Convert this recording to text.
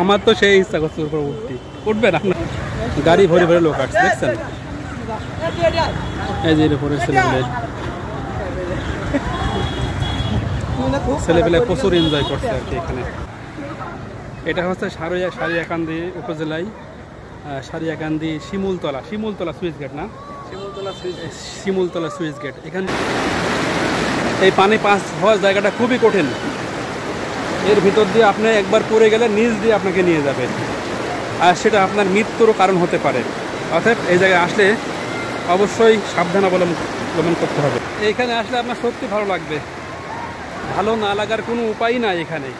আমার তো সেই ইচ্ছা করছে উপর উঠতে, উঠবেন আপনার? গাড়ি ভরে ভরে লোক আসছে দেখছেন, এই যে উপরে ছেলেপেলে প্রচুর এনজয় করছে আর কি এখানে। এটা হচ্ছে সারিয়াকান্দি উপজেলায় সারিয়াকান্দি শিমুলতলা সুইচ গেট না, শিমুলতলা সুইচ গেট। এখানে এই পানি পাস হওয়ার জায়গাটা খুবই কঠিন, এর ভিতর দিয়ে আপনি একবার পড়ে গেলে নিচ দিয়ে আপনাকে নিয়ে যাবে, আর সেটা আপনার মৃত্যুরও কারণ হতে পারে। অর্থাৎ এই জায়গায় আসলে অবশ্যই সাবধান অবলম্বন করতে হবে। এইখানে আসলে আপনার সত্যি ভালো লাগবে, ভালো না লাগার কোনো উপায় নাই এখানে।